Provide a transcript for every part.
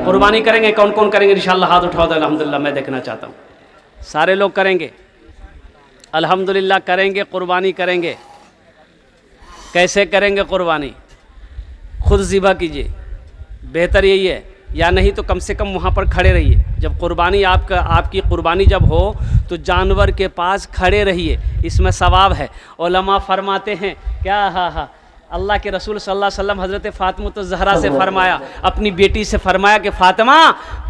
कुर्बानी करेंगे? कौन कौन करेंगे इंशाअल्लाह? हाथ उठाओ तो अल्हम्दुलिल्लाह मैं देखना चाहता हूँ। सारे लोग करेंगे अल्हम्दुलिल्लाह, करेंगे, कुर्बानी करेंगे। कैसे करेंगे कुर्बानी? खुद ज़िबा कीजिए, बेहतर यही है, या नहीं तो कम से कम वहाँ पर खड़े रहिए। जब कुर्बानी आपकी कुर्बानी जब हो तो जानवर के पास खड़े रहिए, इसमें सवाब है। उलमा फरमाते हैं क्या, हाँ, अल्लाह के रसूल सल्लल्लाहु अलैहि वसल्लम हज़रत फ़ातिमा ज़हरा से फरमाया, अपनी बेटी से फरमाया कि फ़ातिमा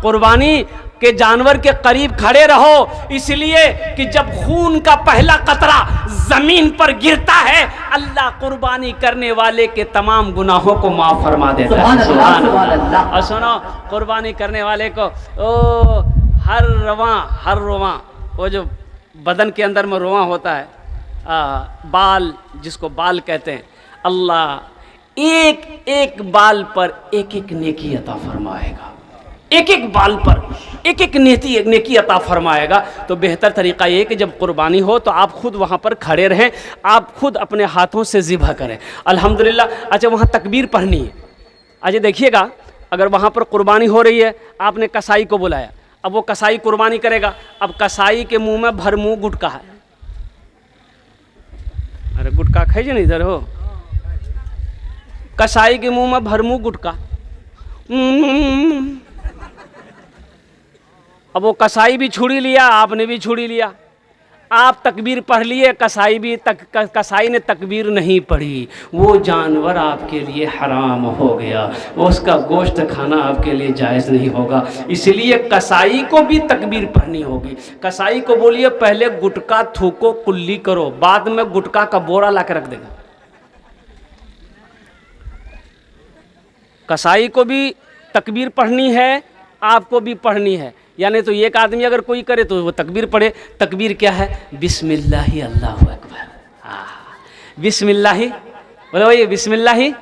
कुर्बानी के जानवर के करीब खड़े रहो, इसलिए कि जब खून का पहला कतरा ज़मीन पर गिरता है अल्लाह कुर्बानी करने वाले के तमाम गुनाहों को माफ़ फरमा देता है। सुभान अल्लाह। और सुनो, कुर्बानी करने वाले को हर रोवां वो जो बदन के अंदर में रोवां होता है, बाल, जिसको बाल कहते हैं, अल्लाह एक एक बाल पर एक एक नेकी अता फरमाएगा, एक एक बाल पर एक एक नेकी अता फरमाएगा। तो बेहतर तरीक़ा ये कि जब कुर्बानी हो तो आप खुद वहाँ पर खड़े रहें, आप खुद अपने हाथों से ज़िबह करें अल्हम्दुलिल्लाह। अच्छा, वहाँ तकबीर पढ़नी है। अच्छा देखिएगा, अगर वहाँ पर कुर्बानी हो रही है, आपने कसाई को बुलाया, अब वो कसाई कुर्बानी करेगा, अब कसाई के मुँह में भर मुँह गुटका है। अरे गुटका खाइए नहीं, इधर हो, कसाई के मुंह में भरमू गुटका। अब वो कसाई भी छुड़ी लिया, आपने भी छुड़ी लिया, आप तकबीर पढ़ लिए, कसाई ने तकबीर नहीं पढ़ी, वो जानवर आपके लिए हराम हो गया, उसका गोश्त खाना आपके लिए जायज़ नहीं होगा। इसलिए कसाई को भी तकबीर पढ़नी होगी। कसाई को बोलिए पहले गुटका थूको, कुल्ली करो, बाद में गुटका का बोरा ला के रख देगा। कसाई को भी तकबीर पढ़नी है, आपको भी पढ़नी है। यानी तो एक आदमी अगर कोई करे तो वो तकबीर पढ़े। तकबीर क्या है? बिस्मिल्लाहि अल्लाहु अकबर। बिस्मिल्लाहि बोलो भाई, बिस्मिल्लाहि,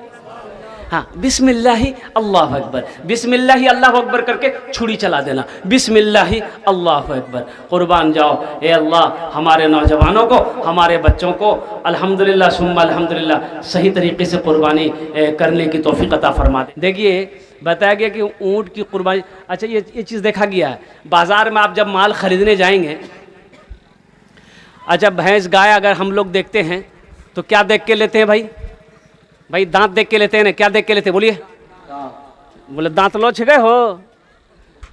हाँ, बिस्मिल्लाहि अल्लाहु अकबर। बिस्मिल्लाहि अल्लाहु अकबर करके छुरी चला देना, बिस्मिल्लाहि अल्लाहु अकबर। कुर्बान जाओ। ए अल्लाह, हमारे नौजवानों को, हमारे बच्चों को अल्हम्दुलिल्लाह सुम्मा अल्हम्दुलिल्लाह सही तरीके से कुर्बानी करने की तौफीक अता फरमा दे। देखिए बताया गया कि ऊँट की कुर्बानी। अच्छा, ये चीज़ देखा गया है बाज़ार में, आप जब माल ख़रीदने जाएंगे, अच्छा भैंस गाय अगर हम लोग देखते हैं तो क्या देख के लेते हैं भाई? भाई दांत देख के लेते हैं ना, क्या देख के लेते हैं बोलिए? बोले दांत लोच गए हो।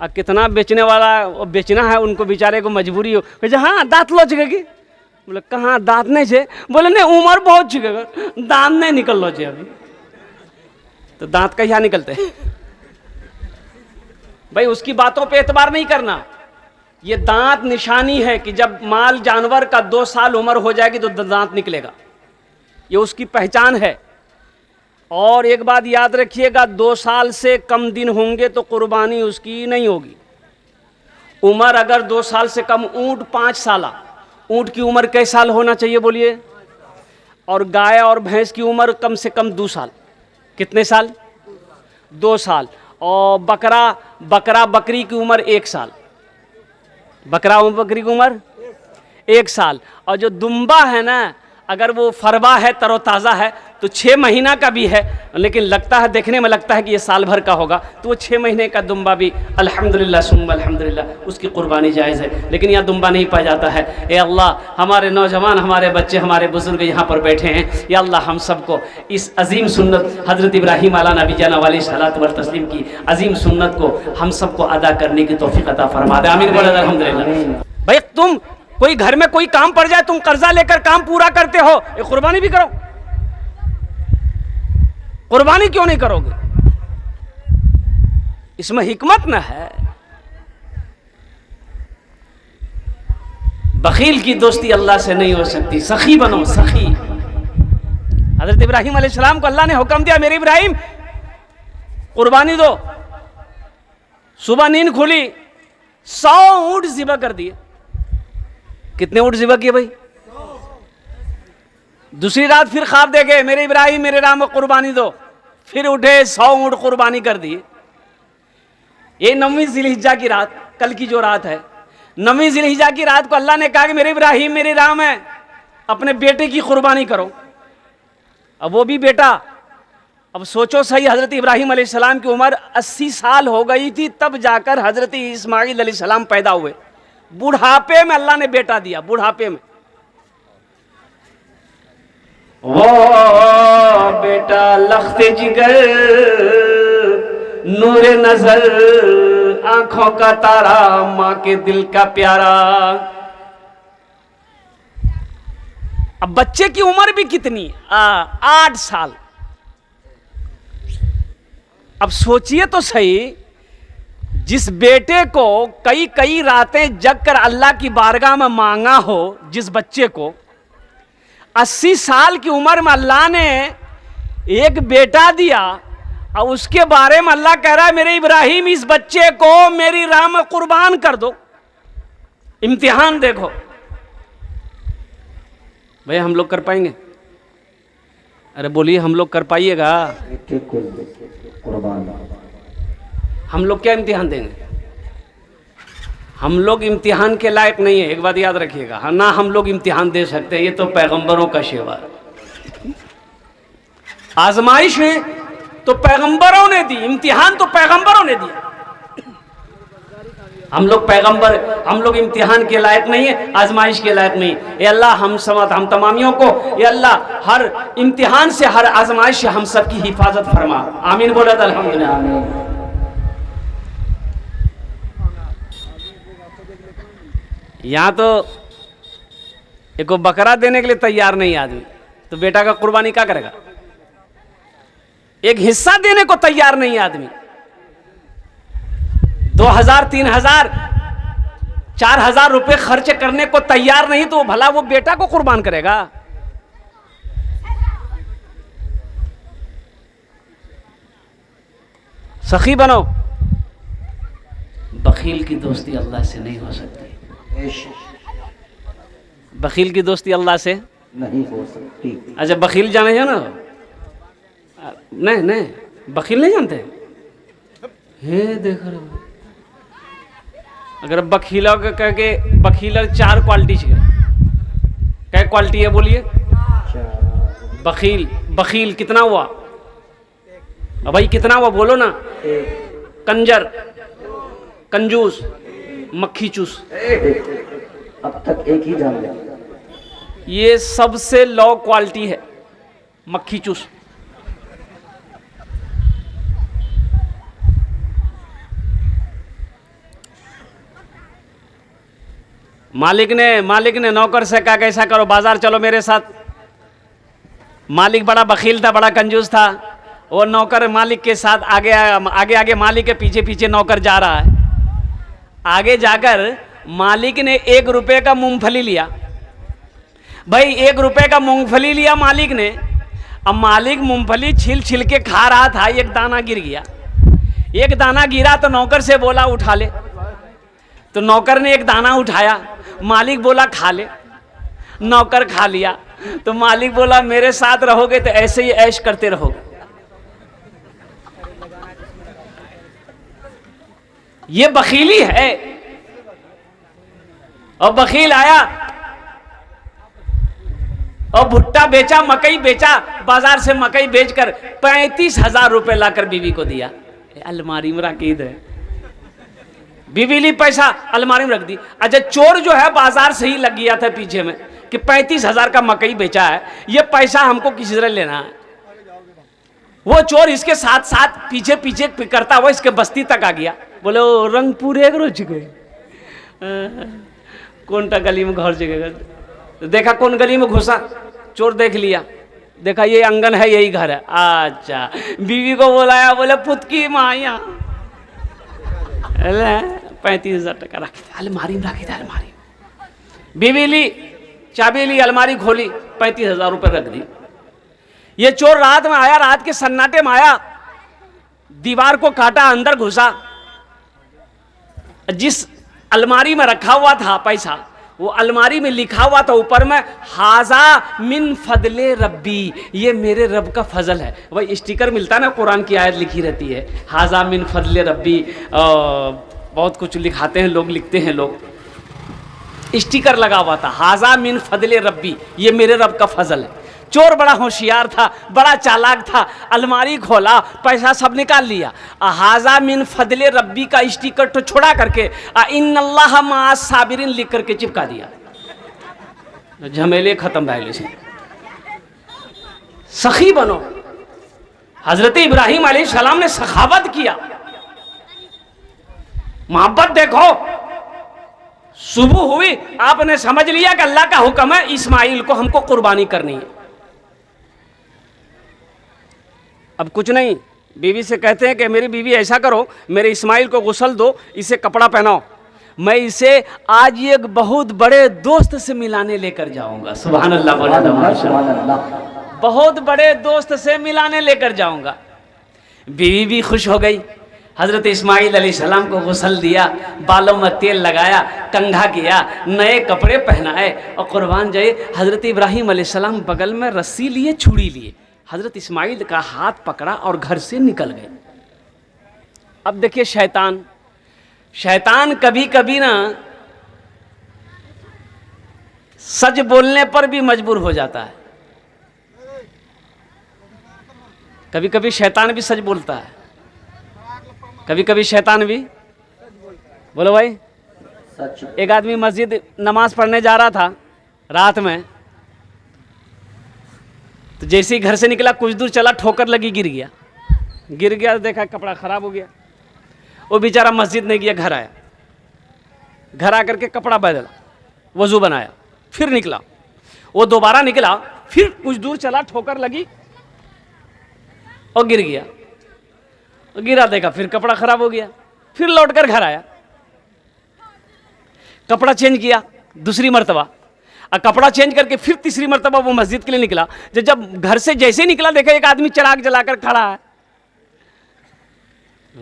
और कितना बेचने वाला बेचना है, उनको बेचारे को मजबूरी हो, कहे हाँ दांत लोच गए। बोले कहाँ दांत नहीं छे? बोले नहीं, उम्र बहुत छिगेगा, दांत नहीं निकल लो छे अभी। तो दांत कहीं निकलते भाई, उसकी बातों पे एतबार नहीं करना। ये दांत निशानी है कि जब माल जानवर का 2 साल उम्र हो जाएगी तो दांत निकलेगा, ये उसकी पहचान है। और एक बात याद रखिएगा, 2 साल से कम दिन होंगे तो कुर्बानी उसकी नहीं होगी। उम्र अगर 2 साल से कम, ऊँट 5 साल, ऊँट की उम्र कई साल होना चाहिए बोलिए? और गाय और भैंस की उम्र कम से कम 2 साल। कितने साल? 2 साल। और बकरा बकरी की उम्र 1 साल, बकरा और बकरी की उम्र 1 साल। और जो दुम्बा है ना, अगर वो फरवा है, तरोताज़ा है, तो 6 महीना का भी है, लेकिन लगता है, देखने में लगता है कि ये साल भर का होगा, तो वो 6 महीने का दुम्बा भी अल्हम्दुलिल्लाह सुम्मा अल्हम्दुलिल्लाह उसकी कुर्बानी जायज़ है। लेकिन यह दुम्बा नहीं पाया जाता है। ए अल्लाह, हमारे नौजवान, हमारे बच्चे, हमारे बुजुर्ग यहाँ पर बैठे हैं, या अल्लाह हम सबको इस अजीम सुन्नत हज़रत इब्राहीम अला नबी जाना वाली सलात व तस्लीम की अजीम सुन्नत को हम सबको अदा करने की तौफीक अता फरमा दे। आमीन बोलो अल्हम्दुलिल्लाह। भाई तुम कोई घर में कोई काम पड़ जाए, तुम कर्जा लेकर काम पूरा करते हो, ये कुर्बानी भी करो। कुर्बानी क्यों नहीं करोगे? इसमें हिकमत न है। बखील की दोस्ती अल्लाह से नहीं हो सकती, सखी बनो, सखी। हजरत इब्राहीम अलैहिस्सलाम को अल्लाह ने हुक्म दिया, मेरे इब्राहीम कुर्बानी दो। सुबह नींद खुली, 100 ऊँट ज़िबा कर दिए। कितने ऊँट ज़िबा किए भाई? दूसरी रात फिर ख्वाब देखे, मेरे इब्राहीम मेरे राम को कुर्बानी दो। फिर उठे, 100 ऊँट कुर्बानी कर दिए। ये 9वीं ज़िलहिज्जा की रात, कल की जो रात है, 9वीं ज़िलहिज्जा की रात को अल्लाह ने कहा कि मेरे इब्राहीम मेरे राम है, अपने बेटे की कुर्बानी करो। अब वो भी बेटा अब सोचो सही, हज़रत इब्राहीम अलैहिस्सलाम की उम्र 80 साल हो गई थी, तब जाकर हज़रत इस्माईल अलैहिस्सलाम पैदा हुए। बुढ़ापे में अल्लाह ने बेटा दिया, बुढ़ापे में। वो बेटा लख्ते जिगर, नूरे नजर, आंखों का तारा, मां के दिल का प्यारा। अब बच्चे की उम्र भी कितनी, 8 साल। अब सोचिए तो सही, जिस बेटे को कई कई रातें जग कर अल्लाह की बारगाह में मांगा हो, जिस बच्चे को 80 साल की उम्र में अल्लाह ने एक बेटा दिया, और उसके बारे में अल्लाह कह रहा है मेरे इब्राहिम इस बच्चे को मेरी राह में कुर्बान कर दो। इम्तिहान देखो भैया, हम लोग कर पाएंगे? अरे बोलिए, हम लोग कर पाइएगा? हम लोग क्या इम्तिहान देंगे? हम लोग इम्तिहान के लायक नहीं है, एक बात याद रखिएगा। हाँ ना, हम लोग इम्तिहान दे सकते हैं, ये तो पैगंबरों का शेवा है। आजमाइश है तो पैगंबरों ने दी, इम्तिहान तो पैगंबरों ने दिया। हम लोग पैगंबर, हम लोग इम्तिहान के लायक नहीं है, आजमाइश के लायक नहीं। ये अल्लाह हम तमामियों को, ये अल्लाह हर इम्तिहान से, हर आजमाइश से हम सब की हिफाजत फरमा। आमीन बोला था अल्हम्दुलिल्लाह। यहाँ तो एक बकरा देने के लिए तैयार नहीं आदमी, तो बेटा का कुर्बानी क्या करेगा? एक हिस्सा देने को तैयार नहीं आदमी, 2000, 3000, 4000 रुपए खर्च करने को तैयार नहीं, तो भला वो बेटा को कुर्बान करेगा? सखी बनो। बखील की दोस्ती अल्लाह से नहीं हो सकती। बखील की दोस्ती अल्लाह से नहीं हो सकती। अच्छा, बखील जाने हो ना? नहीं नहीं, बखील नहीं जानते? हे देख रहे हो, अगर बखीला के कह के, बखीलर 4 क्वालिटी है। क्या क्वालिटी है बोलिए? बखील, बखील कितना हुआ? अब भाई कितना हुआ बोलो ना? कंजर, कंजूस, मक्खी चूस। अब तक एक ही जान लिया। ये सबसे लो क्वालिटी है, मक्खी चूस। मालिक ने नौकर से कहा कैसा करो, बाजार चलो मेरे साथ। मालिक बड़ा बखील था, बड़ा कंजूस था। वो नौकर मालिक के साथ आगे आगे मालिक के पीछे पीछे नौकर जा रहा है। आगे जाकर मालिक ने 1 रुपए का मूंगफली लिया। भाई 1 रुपए का मूंगफली लिया मालिक ने। अब मालिक मूंगफली छिल छिल के खा रहा था, एक दाना गिर गया। एक दाना गिरा तो नौकर से बोला उठा ले। तो नौकर ने एक दाना उठाया, मालिक बोला खा ले। नौकर खा लिया। तो मालिक बोला मेरे साथ रहोगे तो ऐसे ही ऐश करते रहोगे। ये बखीली है। और बखील आया और भुट्टा बेचा, मकई बेचा, बाजार से मकई बेचकर 35,000 रुपए लाकर बीवी को दिया। अलमारी में रखी है, बीवी ली पैसा अलमारी में रख दी। अच्छा, चोर जो है बाजार से ही लग गया था पीछे में कि 35,000 का मकई बेचा है, ये पैसा हमको किसी तरह लेना है। वो चोर इसके साथ साथ पीछे पीछे करता हुआ इसके बस्ती तक आ गया। बोले ओ रंग पूरे रोज गए, कौन टा गली में घर जगह देखा, कौन गली में घुसा, चोर देख लिया, देखा ये आंगन है, यही घर है। अच्छा, बीवी को बुलाया, बोले पुत की माया 35,000 टका रखी थी अलमारी में, रखी थी अलमारी। बीवी ली, चाबी ली, अलमारी खोली, 35,000 रुपये रख दी। ये चोर रात में आया, रात के सन्नाटे में आया, दीवार को काटा, अंदर घुसा। जिस अलमारी में रखा हुआ था पैसा, वो अलमारी में लिखा हुआ था ऊपर में हाजा मिन फजले रब्बी, ये मेरे रब का फजल है। वही स्टिकर मिलता है ना, कुरान की आयत लिखी रहती है हाजा मिन फजले रब्बी। बहुत कुछ लिखाते हैं लोग, लिखते हैं लोग, स्टिकर लगा हुआ था हाजा मिन फजले रब्बी, ये मेरे रब का फजल है। चोर बड़ा होशियार था, बड़ा चालाक था, अलमारी खोला, पैसा सब निकाल लिया। हाजा मिन फदले रब्बी का स्टिकर तो छोड़ा करके इन्नल्लाह माअस साबिरीन लिख करके चिपका दिया। झमेले खत्म भाई से। सखी बनो। हजरत इब्राहिम अलैहिस्सलाम ने सखावत किया, मोहब्बत देखो। सुबह हुई, आपने समझ लिया कि अल्लाह का हुक्म है, इस्माइल को हमको कुर्बानी करनी है। अब कुछ नहीं, बीवी से कहते हैं कि मेरी बीवी ऐसा करो, मेरे इस्माइल को गुस्ल दो, इसे कपड़ा पहनाओ, मैं इसे आज एक बहुत बड़े दोस्त से मिलाने लेकर जाऊंगा। सुभान अल्लाह, बहुत बड़े दोस्त से मिलाने लेकर जाऊंगा। बीवी भी खुश हो गई। हजरत इस्माइल अलैहिस्सलाम को गुस्ल दिया, बालों में तेल लगाया, कंघा किया, नए कपड़े पहनाए और कुर्बान जाए। हजरत इब्राहिम अलैहिस्सलाम बगल में रस्सी लिए, छुरी लिए, हजरत इस्माइल का हाथ पकड़ा और घर से निकल गए। अब देखिए शैतान कभी कभी ना सच बोलने पर भी मजबूर हो जाता है। कभी कभी शैतान भी सच बोलता है, कभी कभी शैतान भी। बोलो भाई। सच। एक आदमी मस्जिद नमाज पढ़ने जा रहा था रात में, तो जैसे ही घर से निकला कुछ दूर चला, ठोकर लगी, गिर गया। देखा कपड़ा खराब हो गया। वो बेचारा मस्जिद नहीं गया, घर आया। घर आकर के कपड़ा बदला, वजू बनाया, फिर निकला। वो दोबारा निकला, फिर कुछ दूर चला, ठोकर लगी और गिर गया। गिरा, देखा फिर कपड़ा खराब हो गया, फिर लौटकर घर आया, कपड़ा चेंज किया दूसरी मर्तबा, और कपड़ा चेंज करके फिर तीसरी मर्तबा वो मस्जिद के लिए निकला। जब घर से जैसे निकला, देखा एक आदमी चिराग जलाकर खड़ा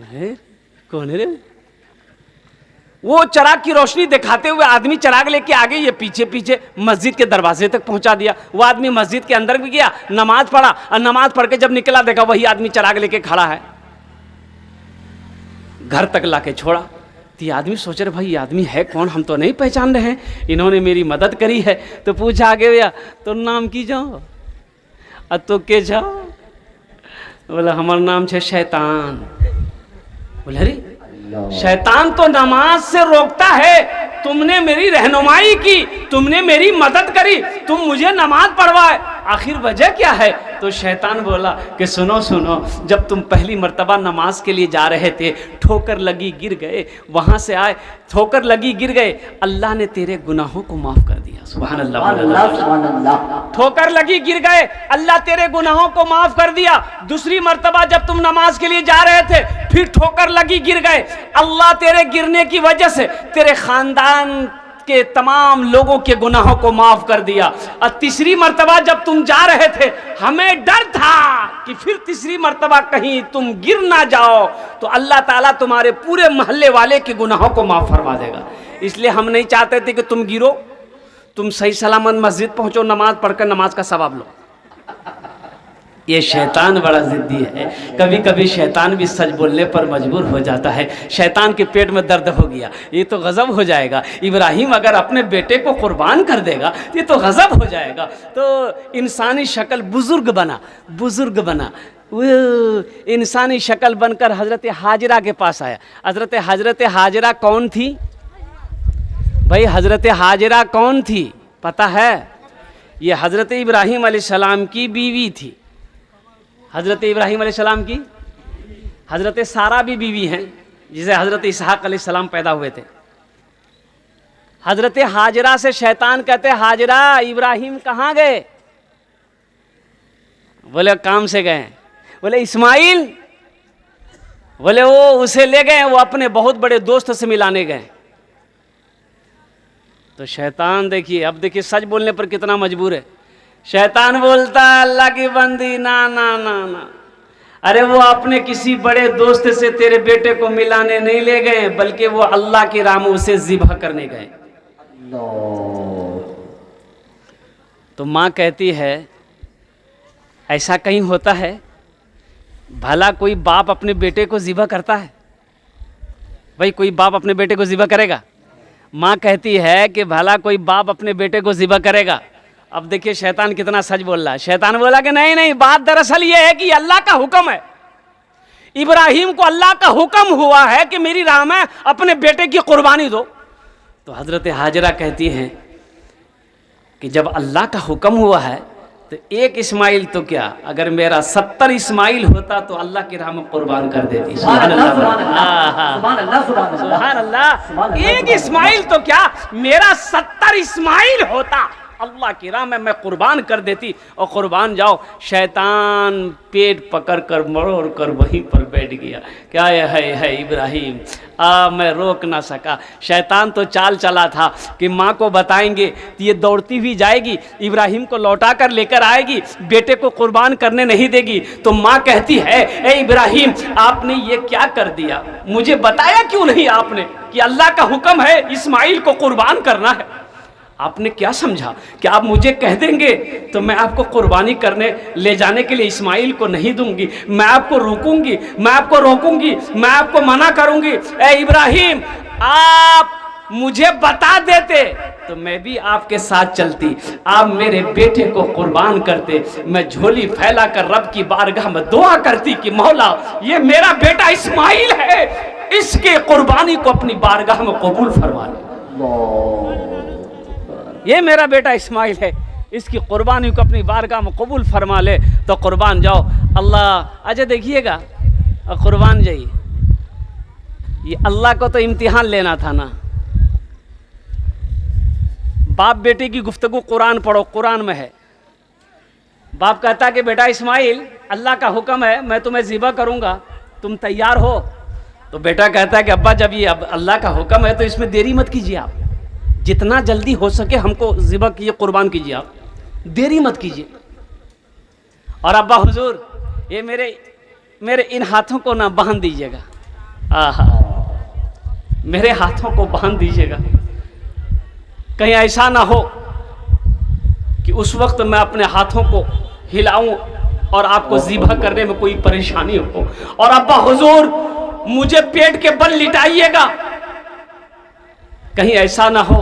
है। कौन है रे? वो चिराग की रोशनी दिखाते हुए आदमी चिराग लेके आगे, ये पीछे पीछे मस्जिद के दरवाजे तक पहुंचा दिया। वो आदमी मस्जिद के अंदर भी गया, नमाज पढ़ा, और नमाज पढ़ के जब निकला, देखा वही आदमी चिराग लेके खड़ा है। घर तक लाके छोड़ा। तो ये आदमी सोच रहे, भाई ये आदमी है कौन, हम तो नहीं पहचान रहे हैं, इन्होंने मेरी मदद करी है। तो पूछा आगे, भैया तो नाम की जाओ, तो के जाओ? बोला हमारा नाम है शैतान। बोले अरे शैतान तो नमाज से रोकता है, तुमने मेरी रहनुमाई की, तुमने मेरी मदद करी, तुम मुझे नमाज पढ़वाए, आखिर वजह क्या है? तो शैतान बोला कि सुनो, जब तुम पहली मर्तबा नमाज के लिए जा रहे थे, ठोकर लगी गिर गए, वहां से आए, ठोकर लगी गिर गए, अल्लाह ने तेरे गुनाहों को माफ कर दिया। सुभान अल्लाह। ठोकर लगी गिर गए, अल्लाह तेरे गुनाहों को माफ कर दिया। दूसरी मर्तबा जब तुम नमाज के लिए जा रहे थे, फिर ठोकर लगी गिर गए, अल्लाह तेरे गिरने की वजह से तेरे खानदान के तमाम लोगों के गुनाहों को माफ कर दिया। और तीसरी मर्तबा जब तुम जा रहे थे, हमें डर था कि फिर तीसरी मर्तबा कहीं तुम गिर ना जाओ, तो अल्लाह ताला तुम्हारे पूरे मोहल्ले वाले के गुनाहों को माफ फरमा देगा। इसलिए हम नहीं चाहते थे कि तुम गिरो, तुम सही सलामत मस्जिद पहुंचो, नमाज पढ़कर नमाज का सवाब लो। ये शैतान बड़ा जिद्दी है। कभी कभी शैतान भी सच बोलने पर मजबूर हो जाता है। शैतान के पेट में दर्द हो गया, ये तो गजब हो जाएगा। इब्राहिम अगर अपने बेटे को कुर्बान कर देगा, ये तो गजब हो जाएगा। तो इंसानी शक्ल बुजुर्ग बना, वो इंसानी शक्ल बनकर हजरत हाजरा के पास आया। हजरत हाजरा कौन थी भाई? हजरत हाजरा कौन थी पता है? ये हजरत इब्राहिम अलैहिस्सलाम की बीवी थी। हजरत इब्राहिम अलैहिस्सलाम की हजरत सारा भी बीवी हैं, जिसे हजरत इसहाक अलैहिस्सलाम पैदा हुए थे। हजरत हाजरा से शैतान कहते, हाजरा इब्राहिम कहाँ गए? बोले काम से गए। बोले इस्माइल? बोले वो उसे ले गए, वो अपने बहुत बड़े दोस्त से मिलाने गए। तो शैतान देखिए, अब देखिए सच बोलने पर कितना मजबूर है। शैतान बोलता है अल्लाह की बंदी, ना ना ना ना, अरे वो अपने किसी बड़े दोस्त से तेरे बेटे को मिलाने नहीं ले गए, बल्कि वो अल्लाह की राह में उसे ज़िबह करने गए। तो माँ कहती है ऐसा कहीं होता है? भला कोई बाप अपने बेटे को ज़िबह करता है? भाई कोई बाप अपने बेटे को ज़िबह करेगा? माँ कहती है कि भला कोई बाप अपने बेटे को ज़िबह करेगा? अब देखिए शैतान कितना सच बोल रहा है। शैतान बोला कि नहीं नहीं, बात दरअसल ये है कि अल्लाह का हुक्म है, इब्राहिम को अल्लाह का हुक्म हुआ है कि मेरी राह में अपने बेटे की कुर्बानी दो। तो हजरत हाजरा कहती हैं कि जब अल्लाह का हुक्म हुआ है तो एक इस्माइल तो क्या, अगर मेरा 70 इस्माइल होता तो अल्लाह की राह में कुर्बान कर देती। सुभान अल्लाह, सुभान अल्लाह। एक इस्माइल तो क्या, मेरा 70 इस्माइल होता, अल्लाह की राह में मैं कुर्बान कर देती। और कुर्बान जाओ, शैतान पेट पकड़ कर मरोड़ कर वहीं पर बैठ गया। क्या है इब्राहिम, मैं रोक ना सका। शैतान तो चाल चला था कि माँ को बताएंगे तो ये दौड़ती हुई जाएगी, इब्राहिम को लौटा कर लेकर आएगी, बेटे को कुर्बान करने नहीं देगी। तो माँ कहती है, ए इब्राहिम आपने ये क्या कर दिया, मुझे बताया क्यों नहीं आपने कि अल्लाह का हुक्म है इस्माइल को कुर्बान करना है। आपने क्या समझा कि आप मुझे कह देंगे तो मैं आपको कुर्बानी करने ले जाने के लिए इस्माइल को नहीं दूंगी, मैं आपको रोकूंगी, मैं आपको रोकूंगी, मैं आपको मना करूंगी। ए इब्राहिम आप मुझे बता देते तो मैं भी आपके साथ चलती, आप मेरे बेटे को कुर्बान करते, मैं झोली फैला कर रब की बारगाह में दुआ करती कि मौला ये मेरा बेटा इस्माइल है, इसके कुर्बानी को अपनी बारगाह में कबूल फरमा ले। ये मेरा बेटा इस्माइल है, इसकी कुर्बानी को अपनी बारगाह में कबूल फरमा ले। तो कुर्बान जाओ। अल्लाह अच्छा देखिएगा, कुर्बान जाइए, ये अल्लाह को तो इम्तिहान लेना था ना। बाप बेटे की गुफ्तगू कुरान पढ़ो, कुरान में है। बाप कहता है कि बेटा इस्माइल अल्लाह का हुक्म है, मैं तुम्हें ज़िबा करूंगा, तुम तैयार हो? तो बेटा कहता है कि अब्बा जब ये अब अल्लाह का हुक्म है तो इसमें देरी मत कीजिए, आप जितना जल्दी हो सके हमको ज़िबा कीजिए, कुर्बान कीजिए, आप देरी मत कीजिए। और अब्बा हुजूर ये मेरे इन हाथों को ना बांध दीजिएगा, आहा मेरे हाथों को बांध दीजिएगा, कहीं ऐसा ना हो कि उस वक्त मैं अपने हाथों को हिलाऊं और आपको ज़िबा करने में कोई परेशानी हो। और अब्बा हुजूर मुझे पेट के बल लिटाइएगा, कहीं ऐसा ना हो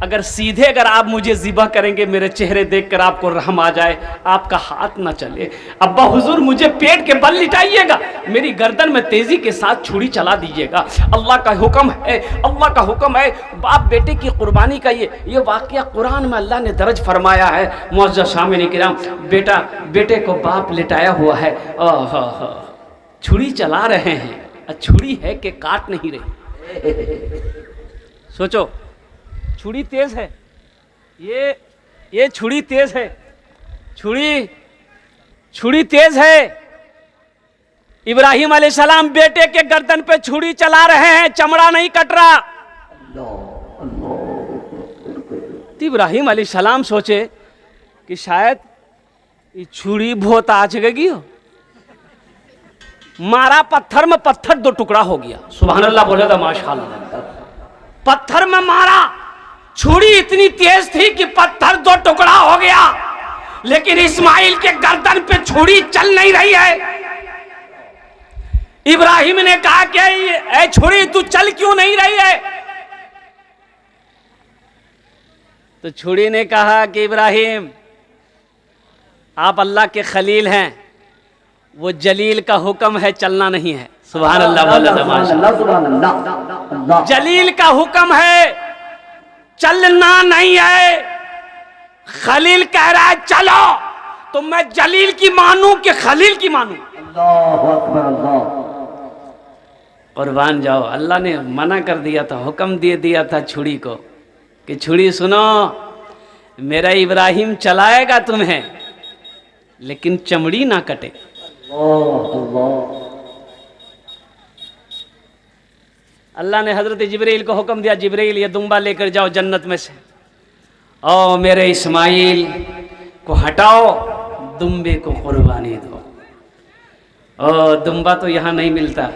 अगर सीधे अगर आप मुझे ज़िबा करेंगे मेरे चेहरे देखकर आपको रहम आ जाए, आपका हाथ ना चले। अब्बा हुजूर मुझे पेट के बल लिटाइएगा, मेरी गर्दन में तेजी के साथ छुरी चला दीजिएगा, अल्लाह का हुक्म है, अल्लाह का हुक्म है। बाप बेटे की कुर्बानी का ये वाकया कुरान में अल्लाह ने दर्ज फरमाया है। मुअज़्ज़ज़ सामिईन किराम, बेटे को बाप लिटाया हुआ है, छुरी चला रहे हैं, छुरी है कि काट नहीं रही। सोचो छुरी तेज है, ये छुरी तेज है, छुरी तेज है। इब्राहिम अलैहिस्सलाम बेटे के गर्दन पे छुरी चला रहे हैं, चमड़ा नहीं कट रहा। तो इब्राहिम अलैहिस्सलाम सोचे कि शायद ये छुरी बहुत आज गई हो, मारा पत्थर में, पत्थर दो टुकड़ा हो गया। सुभान अल्लाह बोले तो माशाअल्लाह, पत्थर में मारा, छुरी इतनी तेज थी कि पत्थर दो टुकड़ा हो गया, लेकिन इस्माइल के गर्दन पे छुरी चल नहीं रही है। इब्राहिम ने कहा कि ए छुरी तू चल क्यों नहीं रही है? तो छुरी ने कहा कि इब्राहिम आप अल्लाह के खलील हैं, वो जलील का हुक्म है, चलना नहीं है। सुभान अल्लाह, जलील का हुक्म है, चलना नहीं है। खलील कह रहा है चलो, तो मैं जलील की मानूं कि खलील की मानूं? कुर्बान जाओ। अल्लाह ने मना कर दिया था, हुक्म दे दिया था छुरी को कि छुरी सुनो, मेरा इब्राहिम चलाएगा तुम्हें, लेकिन चमड़ी ना कटे। अल्लाह ने हजरत जिब्रील को हुक्म दिया, जिब्रील ये दुम्बा लेकर जाओ जन्नत में से, और मेरे इस्माइल को हटाओ, दुम्बे को कुर्बानी दो। और दुम्बा तो यहाँ नहीं मिलता,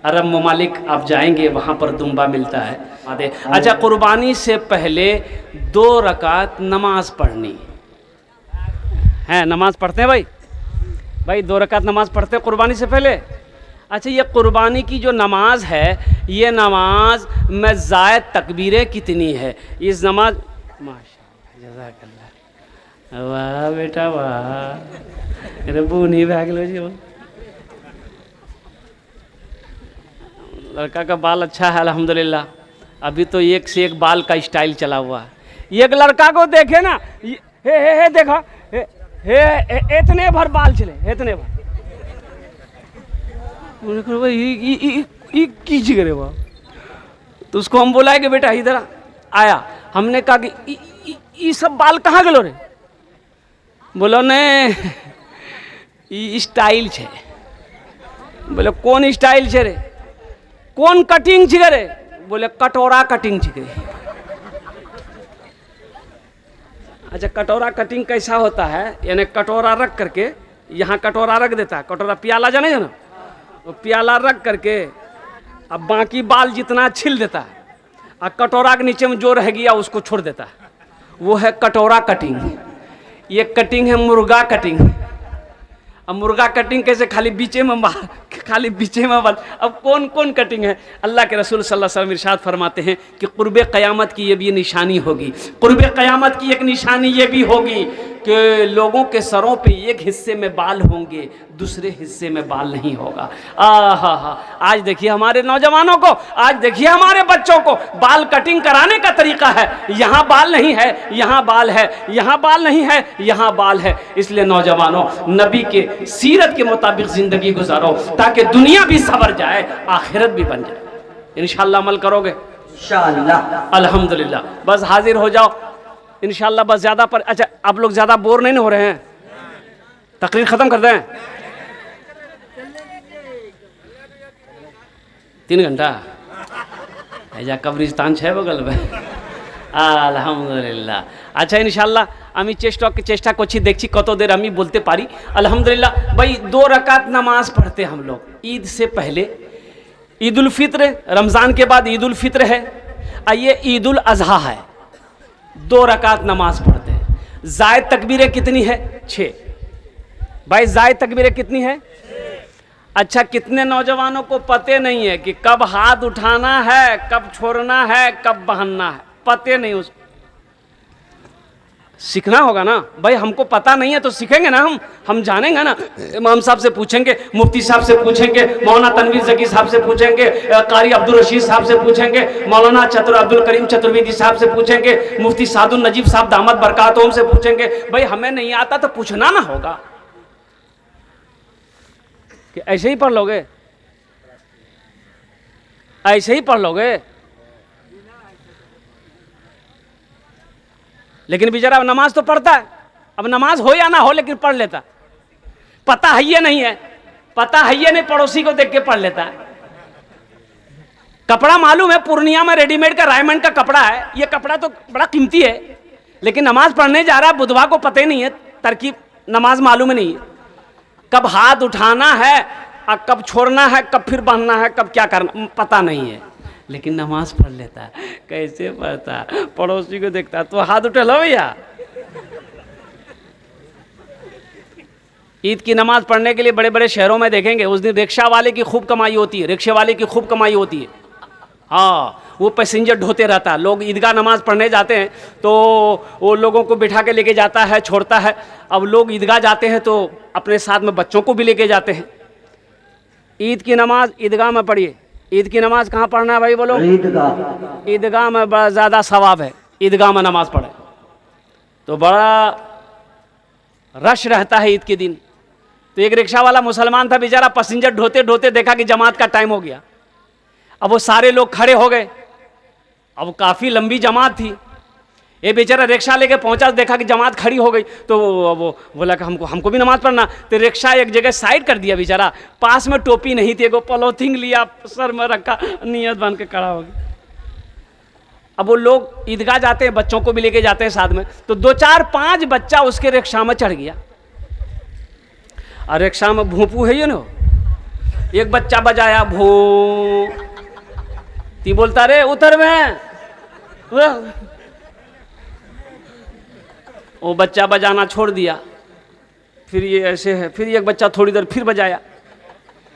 अरब ममालिक आप जाएंगे वहाँ पर दुम्बा मिलता है। अच्छा, कुर्बानी से पहले 2 रकात नमाज पढ़नी है। नमाज पढ़ते हैं भाई 2 रकात नमाज पढ़ते हैं कुर्बानी से पहले। अच्छा, ये कुर्बानी की जो नमाज है, ये नमाज में ज़ायद तकबीरें कितनी है? इस नमाज माशाअल्लाह, जज़ाकल्लाह। वाह बेटा वाह, अरे बूढ़ी भै गेलो जी। लड़का का बाल अच्छा है अल्हम्दुलिल्लाह। अभी तो एक से एक बाल का स्टाइल चला हुआ है। एक लड़का को देखे ना, हे देखा, हे इतने भर बाल चले, इतने भर। कीच करे वह। तो उसको हम बोला कि बेटा इधर आया। हमने कहा कि ये सब बाल कहाँ गलो रे? बोलो ने स्टाइल छे। बोले कौन स्टाइल छे रे? कौन कटिंग छे रे? बोले कटोरा कटिंग छे। अच्छा, कटोरा कटिंग कैसा होता है? यानी कटोरा रख करके, यहाँ कटोरा रख देता है, कटोरा प्याला जाने ना, वो प्याला रख करके अब बाकी बाल जितना छील देता है, और कटोरा के नीचे में जो रह गया उसको छोड़ देता है। वो है कटोरा कटिंग। ये कटिंग है मुर्गा कटिंग। अब मुर्गा कटिंग कैसे? खाली बीचे में बाल, खाली बीचे में बाल। अब कौन कौन कटिंग है? अल्लाह के रसूल सल्लल्लाहु अलैहि वसल्लम इरशाद फरमाते हैं कि कुर्बे क़यामत की ये भी निशानी होगी। कुर्बे क़यामत की एक निशानी ये भी होगी कि लोगों के सरों पे एक हिस्से में बाल होंगे, दूसरे हिस्से में बाल नहीं होगा। हा, आज देखिए हमारे नौजवानों को, आज देखिए हमारे बच्चों को बाल कटिंग कराने का तरीका है। यहाँ बाल नहीं है, यहाँ बाल है, यहाँ बाल नहीं है, यहाँ बाल है। इसलिए नौजवानों, नबी के सीरत के मुताबिक जिंदगी गुजारो ताकि दुनिया भी सवर जाए, आखिरत भी बन जाए। इंशाअल्लाह अमल करोगे? इंशाअल्लाह। अल्हम्दुलिल्लाह। बस हाजिर हो जाओ इंशाअल्लाह। बस ज़्यादा पर, अच्छा आप लोग ज़्यादा बोर नहीं हो रहे हैं? तकरीर ख़त्म कर दें? 3 घंटा ऐजा कब्रिस्तान है बगल में। আলহামদুলিল্লাহ। আচ্ছা ইনশাল্লাহ আমি চেষ্টা করছি, দেখছি কত देर আমি बोलते पारी। अल्हम्दुलिल्लाह। भाई 2 रकात नमाज पढ़ते हम लोग ईद से पहले। ईद उल फित्र, रमज़ान के बाद ईद उल फित्र है, और ये ईद उल अज़हा है। 2 रकात नमाज पढ़ते हैं। ज़ायद तकबीरें कितनी है? 6। भाई ज़ायद तकबीरें कितनी है? अच्छा, कितने नौजवानों को पते नहीं है कि कब हाथ उठाना है, कब छोड़ना है, कब बहाना है? पते नहीं। उसको सीखना होगा ना भाई। हमको पता नहीं है तो सीखेंगे ना, हम जानेंगे ना। इमाम साहब से पूछेंगे, मुफ्ती साहब से पूछेंगे, मौलाना तनवीर ज़की साहब से पूछेंगे, कारी अब्दुल रशीद साहब से पूछेंगे, मौलाना अब्दुल करीम चतुर्वेदी साहब से पूछेंगे, मुफ्ती सादुल नजीब साहब दामद बरकातुहुम से पूछेंगे। भाई हमें नहीं आता तो पूछना ना होगा कि ऐसे ही पढ़ लोगे, ऐसे ही पढ़ लोगे। लेकिन बेचारा नमाज तो पढ़ता है। अब नमाज हो या ना हो लेकिन पढ़ लेता। पता है ये नहीं है, पता है ये नहीं, पड़ोसी को देख के पढ़ लेता है। कपड़ा मालूम है पूर्णिया में रेडीमेड का रायमंड का कपड़ा है, ये कपड़ा तो बड़ा कीमती है, लेकिन नमाज पढ़ने जा रहा है, बुधवार को पता ही नहीं है, तरकीब नमाज मालूम नहीं है, कब हाथ उठाना है और कब छोड़ना है, कब फिर बांधना है, कब क्या करना पता नहीं है, लेकिन नमाज पढ़ लेता है। कैसे पढ़ता? पड़ोसी को देखता तो हाथ उठा लो भैया। ईद की नमाज पढ़ने के लिए बड़े बड़े शहरों में देखेंगे उस दिन रिक्शा वाले की खूब कमाई होती है, रिक्शे वाले की खूब कमाई होती है। हाँ, वो पैसेंजर ढोते रहता है। लोग ईदगाह नमाज पढ़ने जाते हैं तो वो लोगों को बिठा के लेके जाता है, छोड़ता है। अब लोग ईदगाह जाते हैं तो अपने साथ में बच्चों को भी लेके जाते हैं। ईद की नमाज ईदगाह में पढ़िए। ईद की नमाज कहाँ पढ़ना है भाई बोलो? ईदगाह। ईदगाह में बड़ा ज़्यादा सवाब है। ईदगाह में नमाज पढ़े तो बड़ा रश रहता है ईद के दिन। तो एक रिक्शा वाला मुसलमान था बेचारा, पैसेंजर ढोते ढोते देखा कि जमात का टाइम हो गया। अब वो सारे लोग खड़े हो गए, अब काफ़ी लंबी जमात थी। ये बेचारा रिक्शा लेके पहुंचा, देखा कि जमात खड़ी हो गई, तो वो बोला कि हमको भी नमाज पढ़ना। तो रिक्शा एक जगह साइड कर दिया बेचारा। पास में टोपी नहीं थी, एगो पॉलीथिन लिया, सर में रखा, नियत बन के खड़ा हो गया। अब वो लोग ईदगाह जाते हैं, बच्चों को भी लेके जाते हैं साथ में, तो 2 4 5 बच्चा उसके रिक्शा में चढ़ गया। और रिक्शा में भूपू है ये ना, एक बच्चा बजाया भू, ती बोलता रे उतर में, वो बच्चा बजाना छोड़ दिया। फिर ये ऐसे है, फिर एक बच्चा थोड़ी देर फिर बजाया।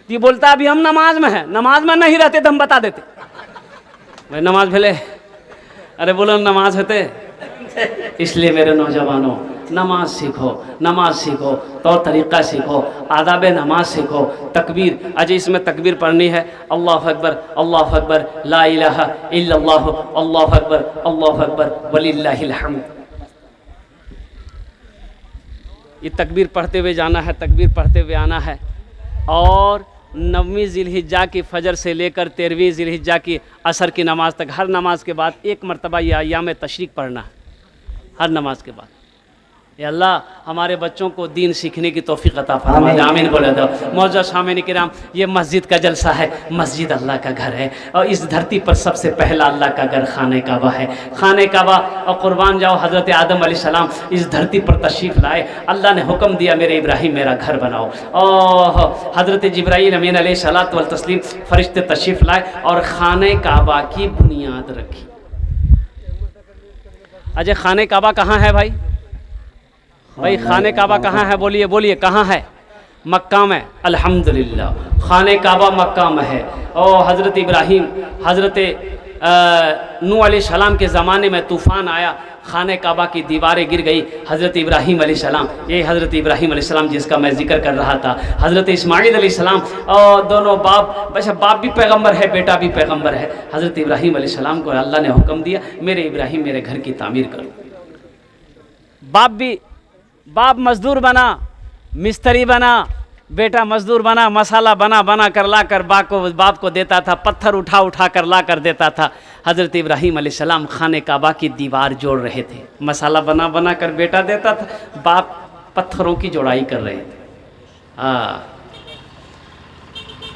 ये बोलता अभी हम नमाज में है, नमाज में नहीं रहते तो हम बता देते। भाई नमाज भेले, अरे बोलो नमाज होते। इसलिए मेरे नौजवानों, नमाज सीखो, नमाज सीखो, तौर तरीक़ा सीखो, आदाब नमाज सीखो, तकबीर, अजय इसमें तकबीर पढ़नी है, अल्लाह अकबर, ला इलाहा इल्लल्लाह, अल्लाह अकबर वलिल्लाहिल हम्द। ये तकबीर पढ़ते हुए जाना है, तकबीर पढ़ते हुए आना है। और 9वीं ज़िलहिज्जा की फ़जर से लेकर 13वीं ज़िलहिज्जा की असर की नमाज़ तक, हर नमाज के बाद एक मरतबा ये अय्याम तशरीक़ पढ़ना है, हर नमाज के बाद। या अल्लाह हमारे बच्चों को दीन सीखने की तौफीक अता फरमा, आमीन बोले दो। मौजूद सामईन किराम, ये मस्जिद का जलसा है। मस्जिद अल्लाह का घर है और इस धरती पर सबसे पहला अल्लाह का घर खाने काबा है। खाने काबा और कुर्बान जाओ, हज़रत आदम अलैहिस्सलाम इस धरती पर तशरीफ़ लाए, अल्लाह ने हुक्म दिया मेरे इब्राहिम मेरा घर बनाओ। और हज़रत जिब्राईल अमीन अलैहिस्सलातु व तस्लीम फरिश्ते तशरीफ़ लाए और खाने काबा की बुनियाद रखी। अजय खाने काबा कहाँ है भाई? भाई खाने काबा कहाँ है? बोलिए बोलिए, कहाँ है? मक्का में। अल्हम्दुलिल्लाह, खाने काबा मक्का में है। और हज़रत इब्राहीम, हज़रत नूह अलैहिस्सलाम के ज़माने में तूफ़ान आया, खाने काबा की दीवारें गिर गई। हज़रत इब्राहीम अलैहिस्सलाम, ये हज़रत इब्राहीम अलैहिस्सलाम जिसका मैं जिक्र कर रहा था, हज़रत इस्माईल अलैहिस्सलाम, और दोनों बाप, अच्छा बाप भी पैगंबर है, बेटा भी पैगंबर है। हज़रत इब्राहीम अलैहिस्सलाम को अल्लाह ने हुक्म दिया, मेरे इब्राहीम मेरे घर की तामीर करो। बाप मज़दूर बना, मिस्त्री बना, बेटा मज़दूर बना, मसाला बना कर ला कर बाप को देता था, पत्थर उठा कर ला कर देता था। हज़रत इब्राहीम अलैहिस्सलाम खाने काबा की दीवार जोड़ रहे थे, मसाला बना कर बेटा देता था, बाप पत्थरों की जोड़ाई कर रहे थे।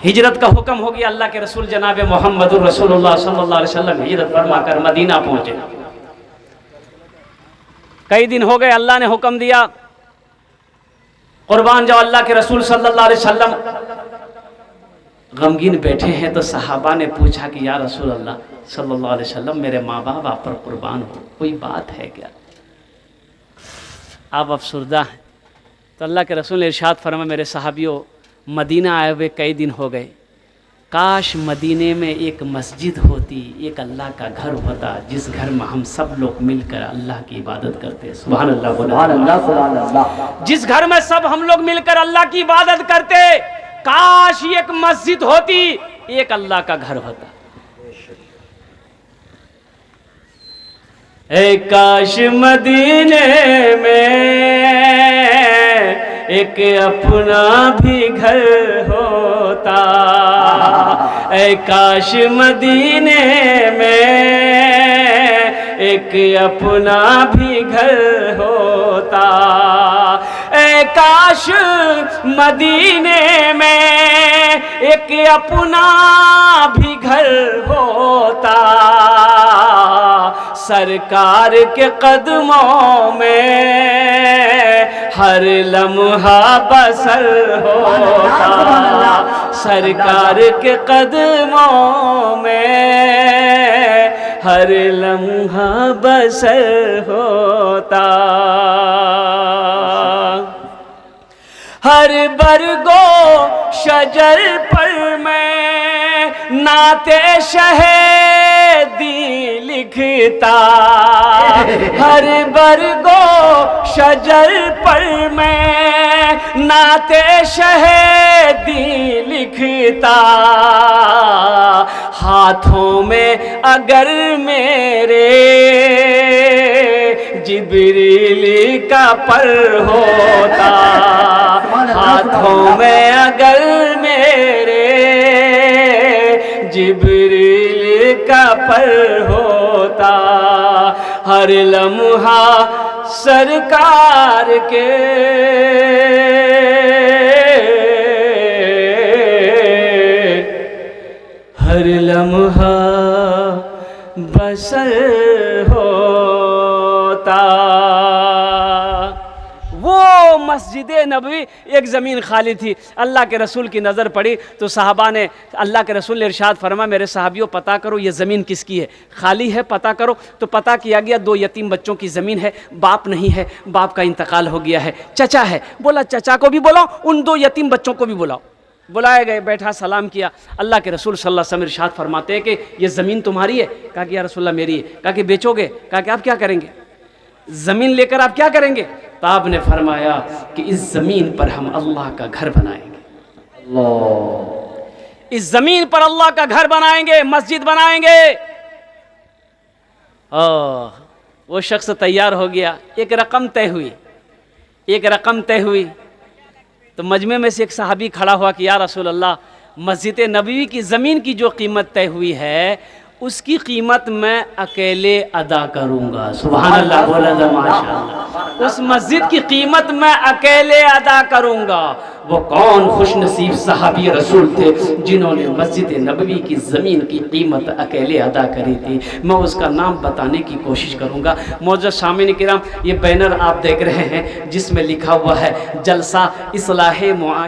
हिजरत का हुक्म हो गया, अल्लाह के रसूल जनाब मोहम्मदुर रसूलुल्लाह सल्लल्लाहु अलैहि वसल्लम हिजरत फरमा कर मदीना पहुँचे। कई दिन हो गए, अल्लाह ने हुक्म दिया कुर्बान जाओ, अल्लाह के रसूल सल्लल्लाहु अलैहि वसल्लम गमगीन बैठे हैं। तो सहाबा ने पूछा कि या रसूल अल्लाह सल्लल्लाहु अलैहि वसल्लम, मेरे माँ बाप आप पर कुर्बान हो, कोई बात है क्या? आप अफसरदा हैं। तो अल्लाह के रसूल ने इरशाद फरमाया, मेरे सहाबियों, मदीना आए हुए कई दिन हो गए, काश मदीने में एक मस्जिद होती, एक अल्लाह का घर होता, जिस घर में हम सब लोग मिलकर अल्लाह की इबादत करते। सुभान अल्लाह, सुभान अल्लाह, सुभान अल्लाह। जिस घर में सब हम लोग मिलकर अल्लाह की इबादत करते, काश एक मस्जिद होती, एक अल्लाह का घर होता। ए काश मदीने में एक अपना भी घर होता, ऐ काश मदीने में एक अपना भी घर होता, ऐ काश मदीने में एक अपना भी घर होता, सरकार के कदमों में हर लम्हा बसर होता, सरकार के कदमों में हर लम्हा बसर होता। हर बरगो शजर पर मैं नाते शहीदी लिखता, हर बरगो शजर पर मैं नाते शहीदी लिखता, हाथों में अगर मेरे जिब्रील का पर होता, हाथों में अगर मेरे जिब्रील का पर होता, हर लम्हा सरकार के हर लम्हा बसर होता। वो मस्जिद नबवी, एक ज़मीन खाली थी, अल्लाह के रसूल की नज़र पड़ी तो साहबा ने, अल्लाह के रसूल ने इरशाद फरमा, मेरे साहबियों पता करो ये ज़मीन किसकी है, खाली है, पता करो। तो पता किया गया, 2 यतीम बच्चों की ज़मीन है, बाप नहीं है, बाप का इंतकाल हो गया है, चचा है। बोला चचा को भी बुलाओ, उन 2 यतीम बच्चों को भी बुलाओ। बुलाए गए, बैठा, सलाम किया। अल्लाह के रसूल सल्लल्लाहु अलैहि वसल्लम इरशाद फरमाते हैं कि ये ज़मीन तुम्हारी है? कहा कि या रसूलल्लाह मेरी है। कहा कि बेचोगे? कहा कि आप क्या करेंगे? ज़मीन लेकर आप क्या करेंगे? तो खत्ताब ने फरमाया कि इस ज़मीन पर हम अल्लाह का घर बनाएंगे, इस ज़मीन पर अल्लाह का घर बनाएंगे, मस्जिद बनाएंगे। वो शख्स तैयार हो गया, एक रकम तय हुई, एक रकम तय हुई। तो मजमे में से एक सहाबी खड़ा हुआ कि या रसूल अल्लाह, मस्जिद नबवी की ज़मीन की जो कीमत तय हुई है उसकी कीमत मैं अकेले अदा करूँगा। सुभान अल्लाह, बोला जा माशाअल्लाह। उस मस्जिद की कीमत मैं अकेले अदा करूँगा। वो कौन खुश नसीब सहाबी रसूल थे जिन्होंने मस्जिद नबवी की ज़मीन की कीमत अकेले अदा करी थी। मैं उसका नाम बताने की कोशिश करूँगा। मौजूद शामिन किराम, ये बैनर आप देख रहे हैं जिसमें लिखा हुआ है जलसा इस्लाह मुआशरा